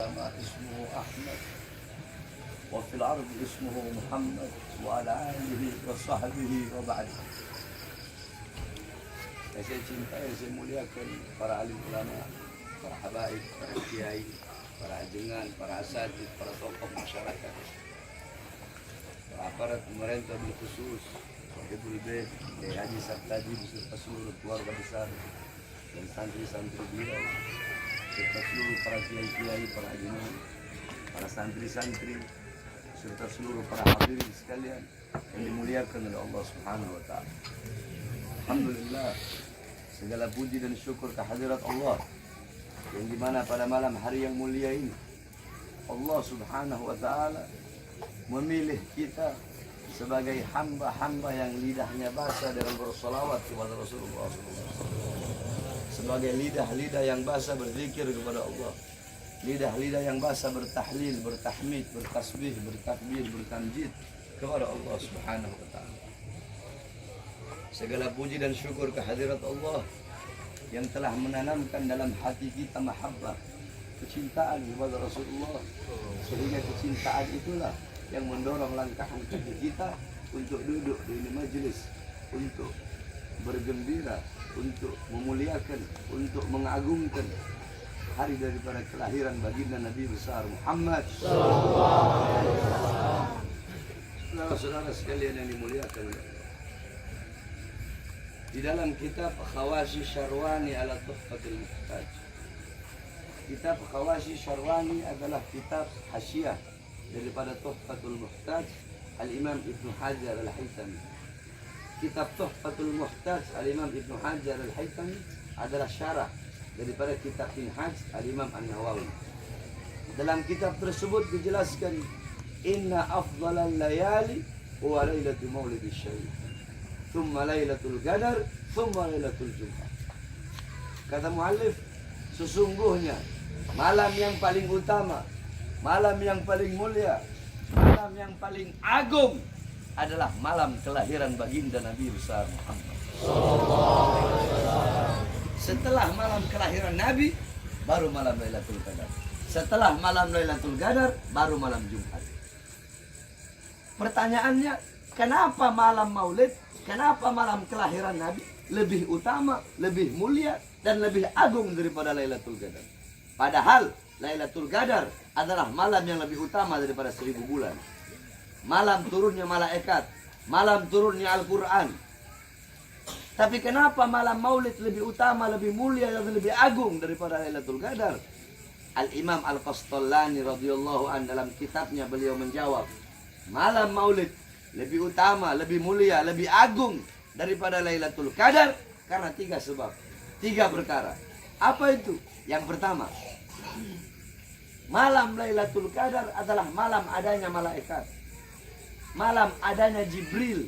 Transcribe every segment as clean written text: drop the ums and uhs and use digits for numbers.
اسمه أحمد وفي الأرض اسمه محمد وعلى آله وصحبه وبعد. Saya cintai, saya muliakan para alim ulama, para habaib, para kiai, para ajengan, para asatid, para tokoh masyarakat, para aparat pemerintah bil khusus, Sahibul Bait, Kiai Haji Sartaji beserta seluruh keluarga besar dan santri-santri beliau, serta seluruh para kiai-kiai, para ajengan, para santri-santri, serta seluruh para hadirin sekalian yang dimuliakan oleh Allah Subhanahu wa taala. Alhamdulillah, segala puji dan syukur kehadirat Allah yang dimana pada malam hari yang mulia ini Allah Subhanahu wa taala memilih kita sebagai hamba-hamba yang lidahnya basah dalam bersolawat kepada Rasulullah SAW, sebagai lidah-lidah yang basah berzikir kepada Allah, lidah-lidah yang basah bertahlil, bertahmid, bertasbih, bertakbir, bertamjid kepada Allah Subhanahu wa taala. Segala puji dan syukur kehadirat Allah yang telah menanamkan dalam hati kita mahabbah, kecintaan kepada Rasulullah, sehingga kecintaan itulah yang mendorong langkah kaki kita untuk duduk di majelis, untuk bergembira, untuk memuliakan, untuk mengagungkan hari daripada kelahiran baginda Nabi besar Muhammad sallallahu alaihi wasallam. Saudara-saudara sekalian yang dimuliakan, di dalam kitab Khawashi Syarwani ala Tuhfatul Muhtaj. Kitab Khawashi Syarwani adalah kitab hasyiah daripada Tuhfatul Muhtaj Al-Imam Ibn Hajar Al-Haytami. Kitab Tuhfatul Muhtaj Al-Imam Ibn Hajar Al-Haytami adalah syarah daripada kitab Minhaj Al-Imam An-Nawawi. Dalam kitab tersebut dijelaskan, inna afdalal layali huwa lailatul maulidis syarif, thumma lailatul qadar, thumma lailatul jum'ah. Kata muallif, sesungguhnya malam yang paling utama, malam yang paling mulia, malam yang paling agung adalah malam kelahiran baginda Nabi besar Muhammad sallallahu alaihi wasallam. Setelah malam kelahiran Nabi, baru malam Lailatul Qadar. Setelah malam Lailatul Qadar, baru malam Jumat. Pertanyaannya, kenapa malam Maulid, kenapa malam kelahiran Nabi lebih utama, lebih mulia, dan lebih agung daripada Lailatul Qadar? Padahal Lailatul Qadar adalah malam yang lebih utama daripada 1000 bulan. Malam turunnya malaikat, malam turunnya Al-Quran. Tapi kenapa malam Maulid lebih utama, lebih mulia, dan lebih agung daripada Lailatul Qadar? Al-Imam Al-Qastallani radhiyallahu an dalam kitabnya beliau menjawab, malam Maulid lebih utama, lebih mulia, lebih agung daripada Lailatul Qadar karena 3 sebab, 3 perkara. Apa itu? Yang pertama, malam Lailatul Qadar adalah malam adanya malaikat, malam adanya Jibril.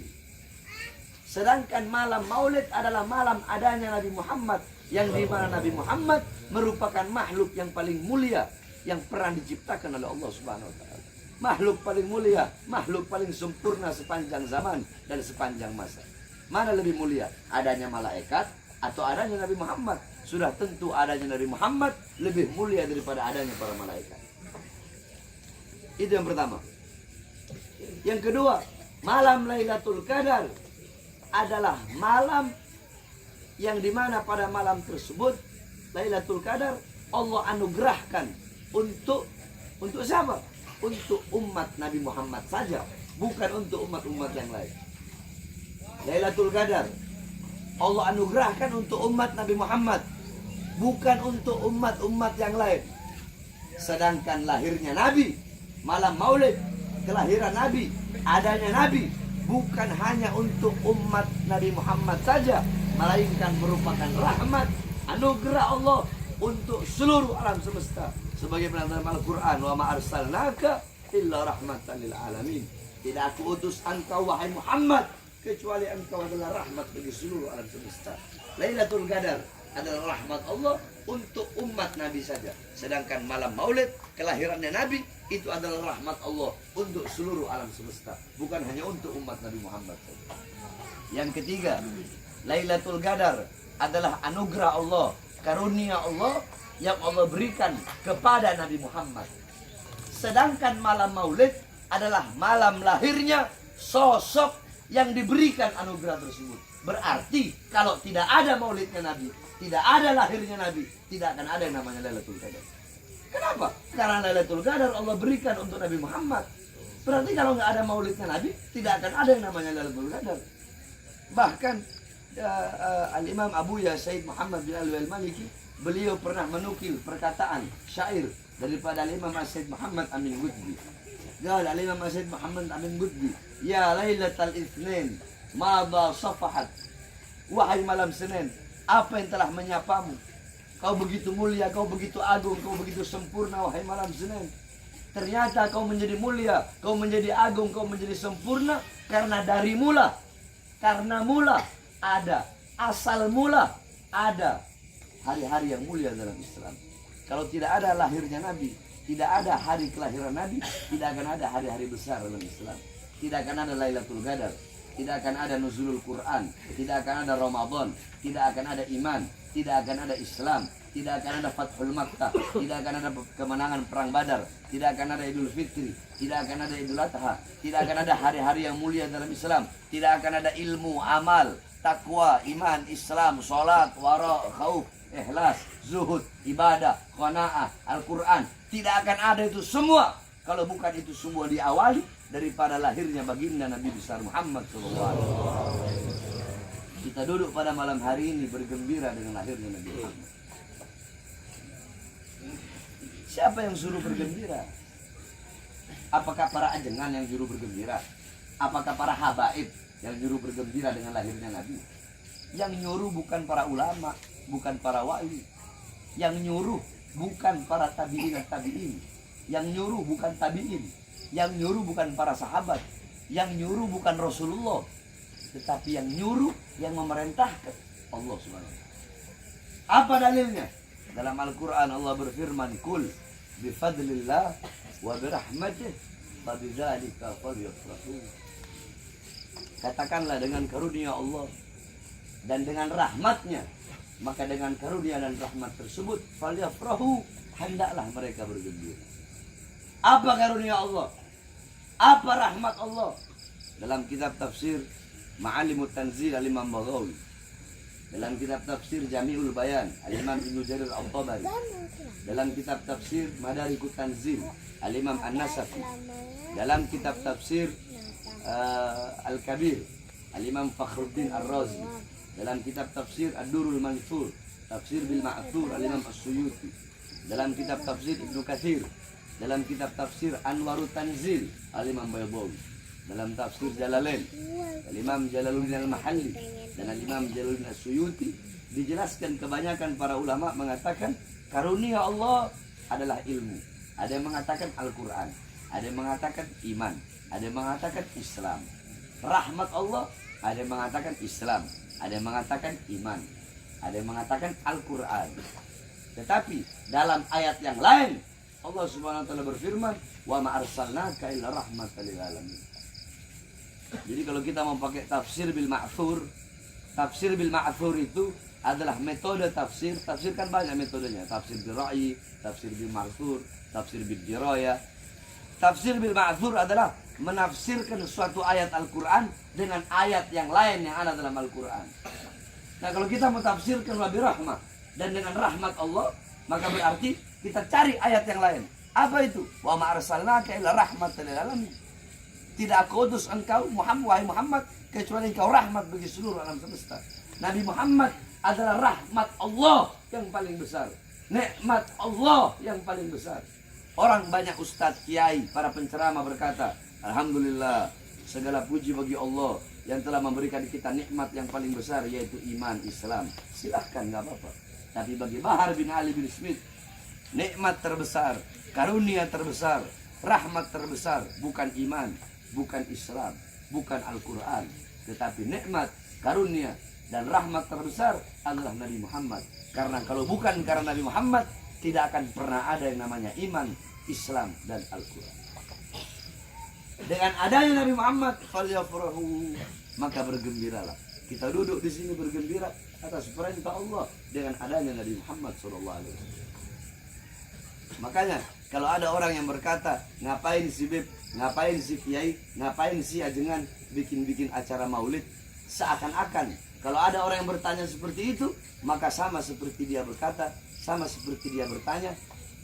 Sedangkan malam Maulid adalah malam adanya Nabi Muhammad, yang di mana Nabi Muhammad merupakan makhluk yang paling mulia yang pernah diciptakan oleh Allah Subhanahu wa taala. Makhluk paling mulia, makhluk paling sempurna sepanjang zaman dan sepanjang masa. Mana lebih mulia? Adanya malaikat atau adanya Nabi Muhammad? Sudah tentu adanya Nabi Muhammad lebih mulia daripada adanya para malaikat. Itu yang pertama. Yang kedua, malam Lailatul Qadar adalah malam yang dimana pada malam tersebut Lailatul Qadar Allah anugerahkan untuk siapa? Untuk umat Nabi Muhammad saja, bukan untuk umat-umat yang lain. Lailatul Qadar Allah anugerahkan untuk umat Nabi Muhammad, bukan untuk umat-umat yang lain. Sedangkan lahirnya Nabi, malam Maulid, kelahiran Nabi, adanya Nabi, bukan hanya untuk umat Nabi Muhammad saja, melainkan merupakan rahmat, anugerah Allah untuk seluruh alam semesta. Sebagaimana dalam Al-Quran, wa ma arsalnaka illa rahmatan lil alamin. Tidak aku utus engkau wahai Muhammad kecuali engkau adalah rahmat bagi seluruh alam semesta. Lailatul Qadar adalah rahmat Allah untuk umat Nabi saja. Sedangkan malam Maulid, kelahirannya Nabi, itu adalah rahmat Allah untuk seluruh alam semesta, bukan hanya untuk umat Nabi Muhammad saja. Yang ketiga, Lailatul Qadar adalah anugerah Allah, karunia Allah yang Allah berikan kepada Nabi Muhammad. Sedangkan malam maulid adalah malam lahirnya sosok yang diberikan anugerah tersebut. Berarti kalau tidak ada maulidnya Nabi, tidak ada lahirnya Nabi, tidak akan ada yang namanya Lailatul Qadar. Kenapa? Karena Lailatul Qadar Allah berikan untuk Nabi Muhammad. Berarti kalau nggak ada maulidnya Nabi, tidak akan ada yang namanya Lailatul Qadar. Bahkan Al-Imam Abu Ya Said Muhammad bin Alwi Al-Maliki, beliau pernah menukil perkataan syair daripada Al-Imam Said Muhammad Amin Gudbi. Qala Al-Imam Said Muhammad Amin Gudbi, ya Lailatul Itsnin madha safahat. Wahai malam Senin, apa yang telah menyapamu? Kau begitu mulia, kau begitu agung, kau begitu sempurna, wahai malam Senin. Ternyata kau menjadi mulia, kau menjadi agung, kau menjadi sempurna karena dari mula. Karena mula ada, asal mula ada hari-hari yang mulia dalam Islam. Kalau tidak ada lahirnya Nabi, tidak ada hari kelahiran Nabi, tidak akan ada hari-hari besar dalam Islam. Tidak akan ada Lailatul Qadar, tidak akan ada nuzulul Quran, tidak akan ada Ramadan, tidak akan ada iman, tidak akan ada Islam, tidak akan ada Fathul Makkah, tidak akan ada kemenangan perang Badar, tidak akan ada Idul Fitri, tidak akan ada Idul Adha, tidak akan ada hari-hari yang mulia dalam Islam, tidak akan ada ilmu, amal, takwa, iman, Islam, salat, wara, khauf, ikhlas, zuhud, ibadah, qanaah, Al-Quran. Tidak akan ada itu semua kalau bukan itu semua diawali daripada lahirnya baginda Nabi besar Muhammad SAW. Kita duduk pada malam hari ini bergembira dengan lahirnya Nabi Muhammad. Siapa yang suruh bergembira? Apakah para ajengan yang suruh bergembira? Apakah para habaib yang suruh bergembira dengan lahirnya Nabi? Yang nyuruh bukan para ulama, bukan para wali. Yang nyuruh bukan para tabi'in dan tabi'in. Yang nyuruh bukan tabi'in. Yang nyuruh bukan para sahabat. Yang nyuruh bukan Rasulullah. Tetapi yang nyuruh, yang memerintahkan Allah SWT. Apa dalilnya? Dalam Al-Quran Allah berfirman, Kul bifadlillah wa birahmatih fabidzalika falyafrahu. Katakanlah dengan karunia Allah dan dengan rahmatnya, maka dengan karunia dan rahmat tersebut falyafrahu, hendaklah mereka bergembira. Apa karunia Allah? Apa rahmat Allah? Dalam kitab tafsir Ma'alimut Tanzil Al-Imam Baghawi, dalam kitab tafsir Jami'ul Bayan Al-Imam Ibnu Jarir Al-Tabari, dalam kitab tafsir Madarikut Tanzil Al-Imam An-Nasafi, dalam kitab tafsir Al-Kabir Al-Imam Fakhruddin Ar-Razi, dalam kitab tafsir Ad-Durul Mansur Tafsir bil Ma'thur Al-Imam As-Suyuti, dalam kitab tafsir Ibnu Katsir, dalam kitab tafsir Anwarut Tanzil Al-Imam Baydawi, dalam tafsir Jalalain Al-Imam Jalaluddin Al-Mahalli dan Al-Imam Jalaluddin As-Suyuti, dijelaskan kebanyakan para ulama mengatakan karunia Allah adalah ilmu. Ada yang mengatakan Al-Quran, ada yang mengatakan iman, ada yang mengatakan Islam. Rahmat Allah, ada yang mengatakan Islam, ada yang mengatakan iman, ada yang mengatakan Al-Quran. Tetapi dalam ayat yang lain Allah Subhanahu wa taala berfirman, "Wa ma arsalnaka illa rahmatan lil alamin." Jadi kalau kita mau pakai tafsir bil ma'thur, tafsir bil ma'thur itu adalah metode tafsir. Tafsir kan banyak metodenya. Tafsir bil ra'yi, tafsir bil ma'thur, tafsir bil dirayah. Tafsir bil ma'thur adalah menafsirkan suatu ayat Al-Quran dengan ayat yang lain yang ada dalam Al-Quran. Nah, kalau kita mau tafsirkan wa birahmah dan dengan rahmat Allah, maka berarti kita cari ayat yang lain. Apa itu? Wa ma arsalnaka illa rahmatan lil alamin. Tidak aku utus engkau Muhammad, wahai Muhammad, kecuali engkau rahmat bagi seluruh alam semesta. Nabi Muhammad adalah rahmat Allah yang paling besar, nikmat Allah yang paling besar. Orang banyak ustadz, kiai, para penceramah berkata, alhamdulillah, segala puji bagi Allah yang telah memberikan kita nikmat yang paling besar, yaitu iman Islam. Silahkan, nggak apa-apa. Tapi bagi Bahar bin Ali bin Smith, nikmat terbesar, karunia terbesar, rahmat terbesar bukan iman, bukan Islam, bukan Al-Quran, tetapi nikmat, karunia, dan rahmat terbesar adalah Nabi Muhammad. Karena kalau bukan karena Nabi Muhammad, tidak akan pernah ada yang namanya iman, Islam, dan Al-Quran. Dengan adanya Nabi Muhammad, falyafrahu, maka bergembiralah. Kita duduk di sini bergembira atas perintah Allah dengan adanya Nabi Muhammad SAW. Makanya kalau ada orang yang berkata, ngapain si Beb, ngapain si Kiai, ngapain si Ajengan bikin-bikin acara maulid, seakan-akan kalau ada orang yang bertanya seperti itu, maka sama seperti dia berkata, sama seperti dia bertanya,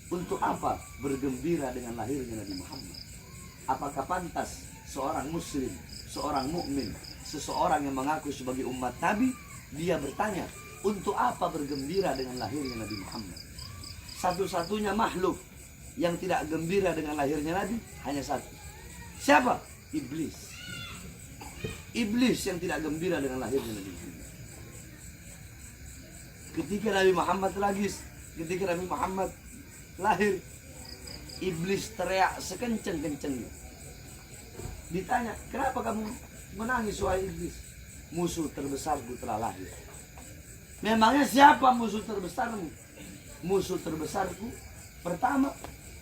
untuk apa bergembira dengan lahirnya Nabi Muhammad? Apakah pantas seorang muslim, seorang mukmin, seseorang yang mengaku sebagai umat Nabi, dia bertanya, untuk apa bergembira dengan lahirnya Nabi Muhammad? Satu-satunya makhluk yang tidak gembira dengan lahirnya Nabi hanya satu. Siapa? Iblis. Iblis yang tidak gembira dengan lahirnya Nabi Muhammad. Ketika Nabi Muhammad lahir, iblis teriak sekenceng-kencengnya. Ditanya, kenapa kamu menangis wahai iblis? Musuh terbesarku telah lahir. Memangnya siapa musuh terbesarmu? Musuh terbesarku pertama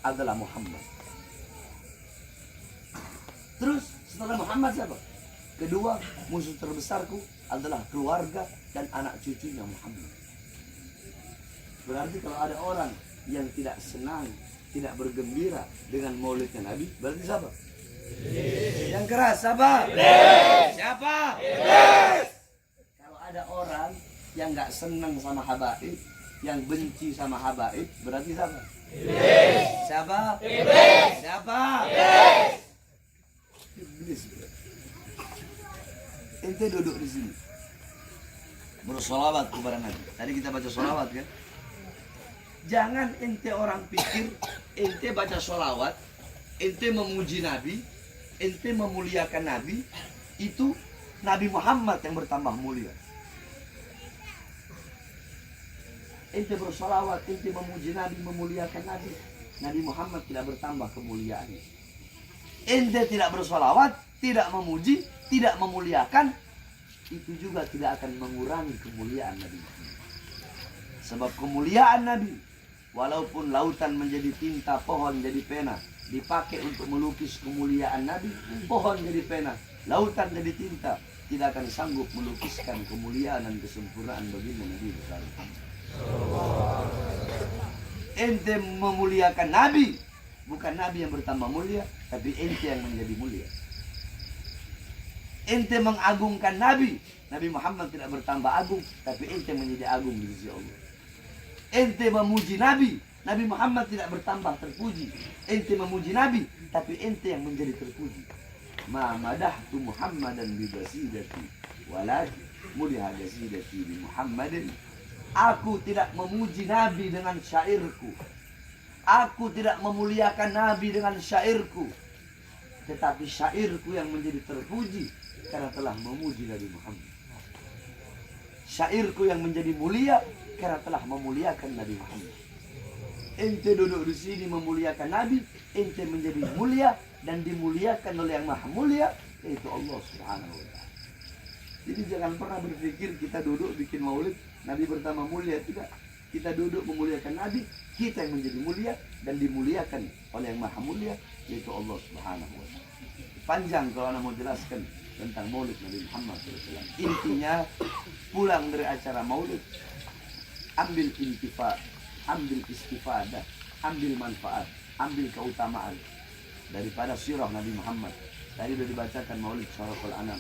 adalah Muhammad. Terus setelah Muhammad siapa? Kedua, musuh terbesarku adalah keluarga dan anak cucunya Muhammad. Berarti kalau ada orang yang tidak senang, tidak bergembira dengan maulidnya Nabi, berarti siapa? Yang keras siapa? Siapa? Kalau ada orang yang nggak senang sama habaib, yang benci sama habaib, berarti siapa? Siapa? Siapa? Iblis. Ente duduk di sini bersolawat kepada Nabi. Tadi kita baca solawat kan? Jangan ente orang pikir ente baca solawat, ente memuji Nabi, ente memuliakan Nabi, itu Nabi Muhammad yang bertambah mulia. Ente bersolawat, ente memuji Nabi, memuliakan Nabi, Nabi Muhammad tidak bertambah kemuliaannya. Ente tidak bersolawat, tidak memuji, tidak memuliakan, itu juga tidak akan mengurangi kemuliaan Nabi Muhammad. Sebab kemuliaan Nabi, walaupun lautan menjadi tinta, pohon jadi pena, dipakai untuk melukis kemuliaan Nabi, pohon jadi pena, lautan jadi tinta, tidak akan sanggup melukiskan kemuliaan dan kesempurnaan baginda Nabi besar. Ente memuliakan Nabi, bukan Nabi yang bertambah mulia, tapi ente yang menjadi mulia. Ente mengagungkan Nabi, Nabi Muhammad tidak bertambah agung, tapi ente menjadi agung di sisi Allah. Ente memuji Nabi, Nabi Muhammad tidak bertambah terpuji. Ente memuji Nabi, tapi ente yang menjadi terpuji. Ma madahtu Muhammadan bi qasidati walakin muliha qasidati bi Muhammadin. Aku tidak memuji Nabi dengan syairku. Aku tidak memuliakan Nabi dengan syairku. Tetapi syairku yang menjadi terpuji karena telah memuji Nabi Muhammad. Syairku yang menjadi mulia karena telah memuliakan Nabi Muhammad. Ente duduk di sini memuliakan Nabi, ente menjadi mulia dan dimuliakan oleh yang maha mulia, yaitu Allah Subhanahu wa ta'ala. Jadi jangan pernah berpikir kita duduk bikin maulid Nabi bertambah mulia, tidak. Kita duduk memuliakan Nabi, kita yang menjadi mulia dan dimuliakan oleh yang maha mulia, yaitu Allah Subhanahu wa ta'ala. Panjang kalau anda mau jelaskan tentang maulid Nabi Muhammad SAW. Intinya, pulang dari acara maulid, ambil intifa, ambil istifadah, ambil manfaat, ambil keutamaan daripada sirah Nabi Muhammad. Tadi sudah dibacakan maulid Syaraful Anam.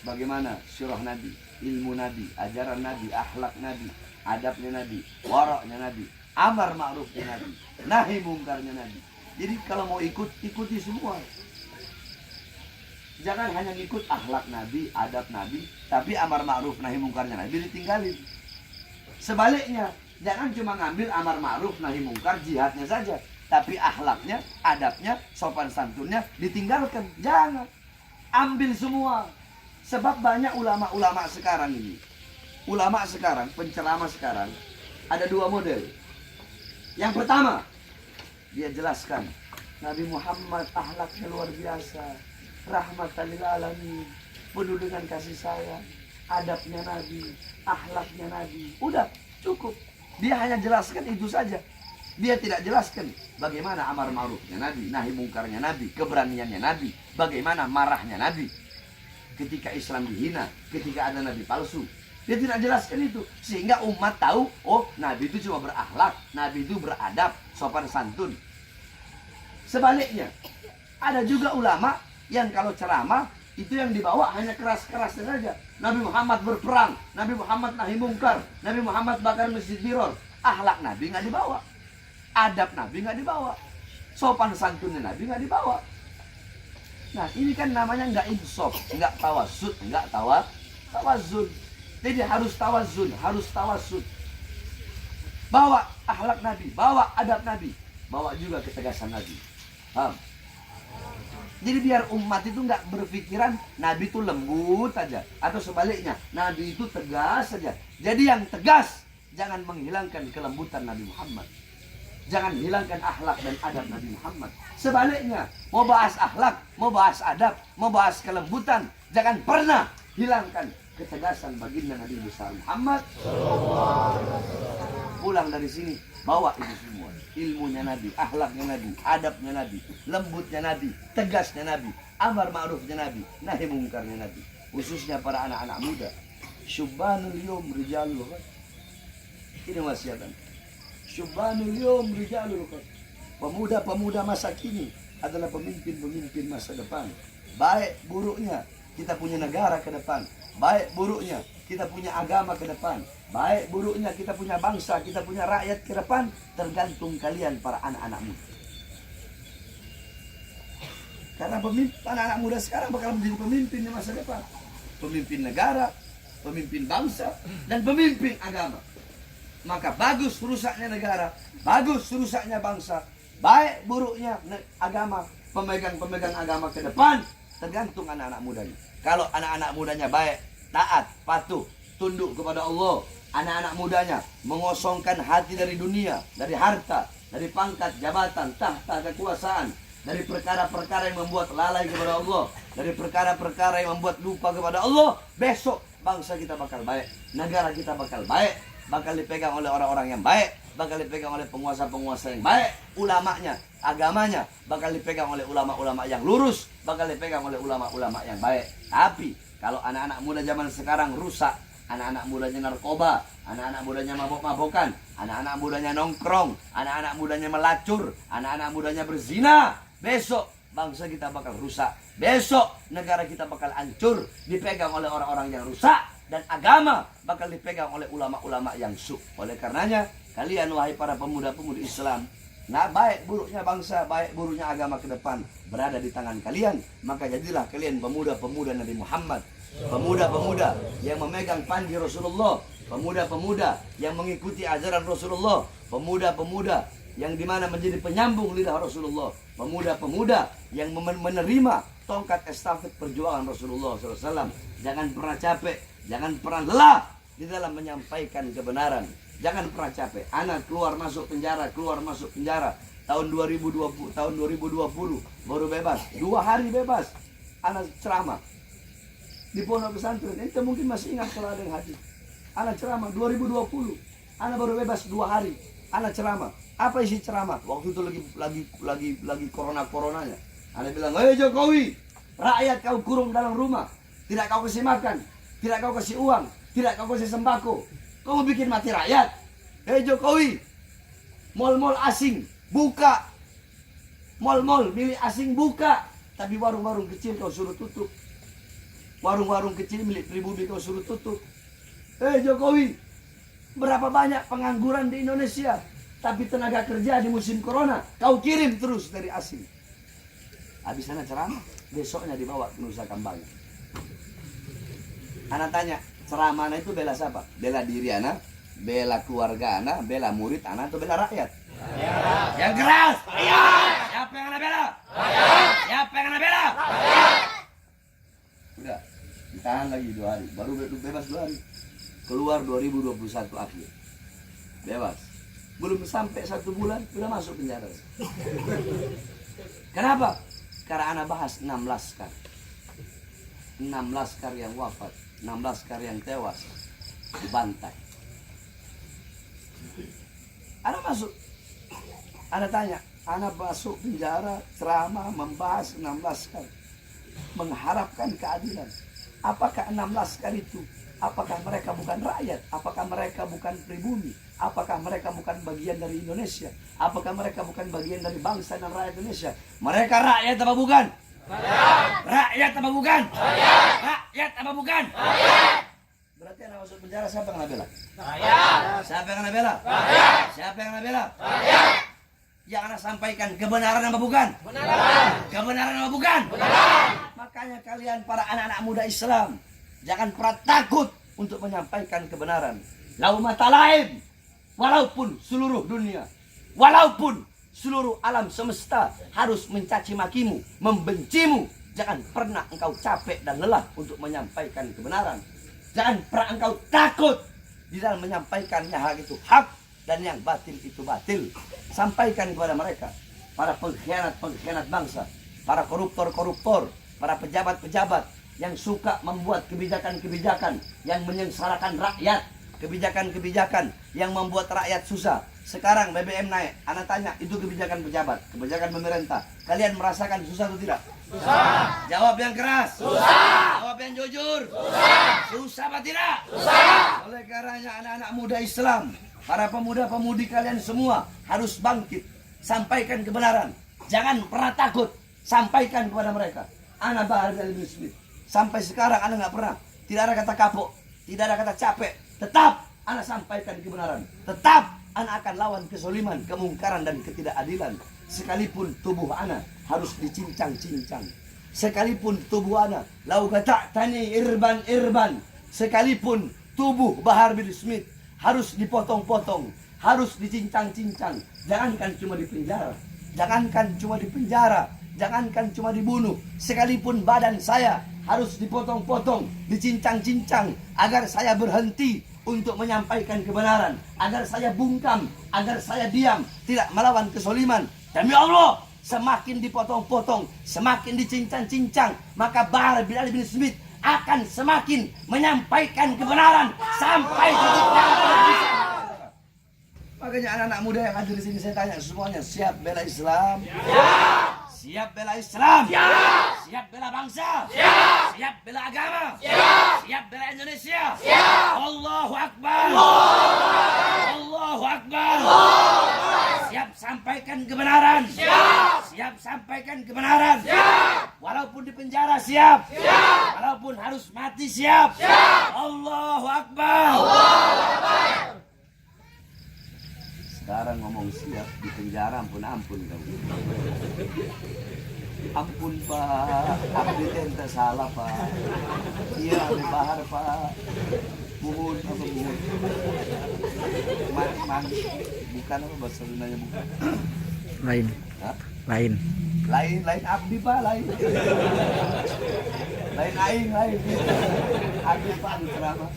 Bagaimana sirah Nabi, ilmu Nabi, ajaran Nabi, akhlak Nabi, adabnya Nabi, waraknya Nabi, amar ma'rufnya Nabi, nahi mungkarnya Nabi. Jadi kalau mau ikut, ikuti semua. Jangan hanya ngikut akhlak Nabi, adab Nabi, tapi amar ma'ruf nahi mungkarnya Nabi ditinggalin. Sebaliknya, jangan cuma ngambil amar ma'ruf nahi mungkar jihadnya saja, tapi akhlaknya, adabnya, sopan santunnya ditinggalkan. Jangan. Ambil semua. Sebab banyak ulama-ulama sekarang ini. Ulama sekarang, penceramah sekarang, ada dua model. Yang pertama, dia jelaskan Nabi Muhammad akhlaknya luar biasa, rahmatan lil alamin, penuh dengan kasih sayang, adabnya Nabi, akhlaknya Nabi. Udah, cukup. Dia hanya jelaskan itu saja. Dia tidak jelaskan bagaimana amar ma'rufnya Nabi, nahi mungkarnya Nabi, keberaniannya Nabi, bagaimana marahnya Nabi ketika Islam dihina, ketika ada Nabi palsu. Dia tidak jelaskan itu. Sehingga umat tahu, oh Nabi itu cuma berakhlak, Nabi itu beradab, sopan santun. Sebaliknya, ada juga ulama yang kalau ceramah itu yang dibawa hanya keras-kerasnya saja. Nabi Muhammad berperang, Nabi Muhammad nahi mungkar, Nabi Muhammad bakar masjid Diror. Akhlak Nabi nggak dibawa, adab Nabi nggak dibawa, sopan santunnya Nabi nggak dibawa. Nah ini kan namanya nggak insaf, nggak tawasud, nggak tawazun. Jadi harus tawazun, harus tawasud. Bawa akhlak Nabi, bawa adab Nabi, bawa juga ketegasan Nabi. Paham? Jadi biar umat itu nggak berpikiran Nabi itu lembut aja, atau sebaliknya Nabi itu tegas saja. Jadi yang tegas, jangan menghilangkan kelembutan Nabi Muhammad. Jangan hilangkan akhlak dan adab Nabi Muhammad. Sebaliknya, mau bahas akhlak, mau bahas adab, mau bahas kelembutan, jangan pernah hilangkan ketegasan baginda Nabi besar Muhammad. Pulang dari sini, bawa itu semua. Ilmunya Nabi, akhlaknya Nabi, adabnya Nabi, lembutnya Nabi, tegasnya Nabi, amar ma'rufnya Nabi, nahi mungkarnya Nabi. Khususnya para anak-anak muda. Syubbanul yawm rijalul qad. Ini wasiatan. Syubbanul yawm rijalul qad. Pemuda-pemuda masa kini adalah pemimpin-pemimpin masa depan. Baik buruknya kita punya negara ke depan. Baik buruknya kita punya agama ke depan. Baik buruknya kita punya bangsa, kita punya rakyat ke depan, tergantung kalian para anak-anak muda. Karena anak-anak muda sekarang bakal menjadi pemimpin di masa depan. Pemimpin negara, pemimpin bangsa, dan pemimpin agama. Maka bagus rusaknya negara, bagus rusaknya bangsa, baik buruknya agama, pemegang-pemegang agama ke depan, tergantung anak-anak mudanya. Kalau anak-anak mudanya baik, taat, patuh, tunduk kepada Allah, anak-anak mudanya mengosongkan hati dari dunia, dari harta, dari pangkat, jabatan, tahta, kekuasaan, dari perkara-perkara yang membuat lalai kepada Allah, dari perkara-perkara yang membuat lupa kepada Allah, besok bangsa kita bakal baik, negara kita bakal baik, bakal dipegang oleh orang-orang yang baik, bakal dipegang oleh penguasa-penguasa yang baik, ulamanya, agamanya bakal dipegang oleh ulama-ulama yang lurus, bakal dipegang oleh ulama-ulama yang baik. Tapi kalau anak-anak muda zaman sekarang rusak, anak-anak mudanya narkoba, anak-anak mudanya mabok-mabokan, anak-anak mudanya nongkrong, anak-anak mudanya melacur, anak-anak mudanya berzina, besok bangsa kita bakal rusak. Besok negara kita bakal hancur, dipegang oleh orang-orang yang rusak, dan agama bakal dipegang oleh ulama-ulama yang su. Oleh karenanya, kalian wahai para pemuda-pemudi Islam, nah baik buruknya bangsa, baik buruknya agama ke depan berada di tangan kalian. Maka jadilah kalian pemuda-pemuda Nabi Muhammad, pemuda-pemuda yang memegang panji Rasulullah, pemuda-pemuda yang mengikuti ajaran Rasulullah, pemuda-pemuda yang dimana menjadi penyambung lidah Rasulullah, pemuda-pemuda yang menerima tongkat estafet perjuangan Rasulullah SAW. Jangan pernah capek, jangan pernah lelah di dalam menyampaikan kebenaran. Jangan pernah capek. Anak keluar masuk penjara, keluar masuk penjara. Tahun 2020 baru bebas. 2 hari bebas. Anak ceramah di pondok pesantren. Itu mungkin masih ingat kalau ada yang hadir. Anak ceramah 2020. Anak baru bebas 2 hari. Anak ceramah. Apa isi ceramah? Waktu itu lagi coronanya. Anak bilang, "Hei Jokowi, rakyat kau kurung dalam rumah. Tidak kau kasih makan, tidak kau kasih uang, tidak kau kasih sembako. Kau mau bikin mati rakyat? Hei Jokowi, mal-mal asing buka, mal-mal milik asing buka, tapi warung-warung kecil kau suruh tutup. Warung-warung kecil milik pribumi kau suruh tutup. Hei Jokowi, berapa banyak pengangguran di Indonesia, tapi tenaga kerja di musim corona kau kirim terus dari asing." Habis sana ceramah, besoknya dibawa ke Nusa Kambangan. Anak tanya, ceramah itu bela siapa? Bela diri anak, bela keluarga anak, bela murid anak, atau bela rakyat? Rakyat. Yang keras. Rakyat. Siapa yang anak bela? Rakyat. Siapa yang anak bela? Rakyat. Udah, ditahan lagi 2 hari, baru bebas 2 hari. Keluar 2021 akhir. Bebas. Belum sampai 1 bulan, udah masuk penjara. Kenapa? Karena anak bahas 6 laskar. 6 laskar yang wafat, 6 laskar yang tewas, dibantai. Anak masuk. Anak tanya, anak masuk penjara, ceramah, membahas 6 laskar, mengharapkan keadilan. Apakah 6 laskar itu Apakah mereka bukan rakyat? Apakah mereka bukan pribumi? Apakah mereka bukan bagian dari Indonesia? Apakah mereka bukan bagian dari bangsa dan rakyat Indonesia? Mereka rakyat apa bukan? Rakyat apa bukan? Rakyat apa bukan? Berarti anak masuk penjara siapa yang bela? Siapa yang bela? Siapa yang bela? Yang anak sampaikan kebenaran apa bukan? Kebenaran apa bukan? Makanya kalian para anak-anak muda Islam, jangan pernah takut untuk menyampaikan kebenaran. Laumata lain, walaupun seluruh dunia, walaupun seluruh alam semesta harus mencaci makimu, membencimu, jangan pernah engkau capek dan lelah untuk menyampaikan kebenaran. Jangan pernah engkau takut di dalam menyampaikannya hak itu hak dan yang batil itu batil. Sampaikan kepada mereka, para pengkhianat-pengkhianat bangsa, para koruptor-koruptor, para pejabat-pejabat yang suka membuat kebijakan-kebijakan yang menyengsarakan rakyat, kebijakan-kebijakan yang membuat rakyat susah. Sekarang BBM naik, anak tanya, itu kebijakan pejabat, kebijakan pemerintah. Kalian merasakan susah atau tidak? Susah. Jawab yang keras. Susah. Jawab yang jujur. Susah. Susah apa tidak? Susah. Oleh karenanya anak-anak muda Islam, para pemuda-pemudi kalian semua harus bangkit. Sampaikan kebenaran. Jangan pernah takut. Sampaikan kepada mereka. Ana Bahar bin Smith. Sampai sekarang ana nggak pernah. Tidak ada kata kapok. Tidak ada kata capek. Tetap ana sampaikan kebenaran. Tetap ana akan lawan kezaliman, kemungkaran dan ketidakadilan. Sekalipun tubuh ana harus dicincang-cincang. Sekalipun tubuh ana lau tani irban. Sekalipun tubuh Bahar bin Smith harus dipotong-potong, harus dicincang-cincang. Jangankan cuma di penjara, jangankan cuma di penjara, jangankan cuma dibunuh. Sekalipun badan saya harus dipotong-potong, dicincang-cincang agar saya berhenti untuk menyampaikan kebenaran, agar saya bungkam, agar saya diam, tidak melawan kezaliman. Demi Allah, semakin dipotong-potong, semakin dicincang-cincang, maka Bahar bin Smith akan semakin menyampaikan kebenaran sampai titik darah. Makanya anak-anak muda yang hadir di sini saya tanya semuanya, siap bela Islam? Siap. Siap bela Islam? Siap. Siap bela bangsa? Siap. Siap bela agama? Siap. Siap bela Indonesia? Siap. Allahu Akbar. Allahu Akbar. Siap sampaikan kebenaran? Siap. Siap sampaikan kebenaran? Siap. Walaupun di penjara siap? Siap. Walaupun harus mati siap? Siap. Allahu Akbar. Allahu Akbar. Sekarang ngomong siap di penjara ampun kamu. Ampun Pak, abdi ente salah Pak. Iya di Bahar Pak. Buhun apa buhun? Man, bukan apa bahasa Sundanya bukan? Lain. Hah? Lain Abdi Pak, lain. Lain. Abdi Pak drama.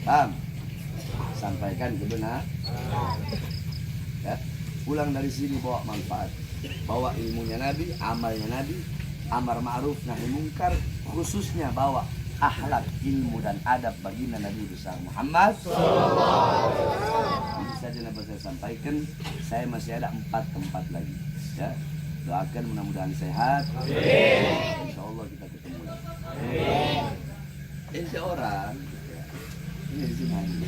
Paham? Sampaikan kebenaran. Ya. Pulang dari sini bawa manfaat. Bawa ilmunya Nabi, amalnya Nabi, amar ma'ruf nahi mungkar, khususnya bawa akhlak, ilmu dan adab baginda Nabi besar Muhammad. Ini saja yang saya sampaikan. Saya masih ada 4 tempat lagi. Ya. Doakan mudah-mudahan sehat. Insya Allah kita ketemu lagi. Insya orang ini di sini.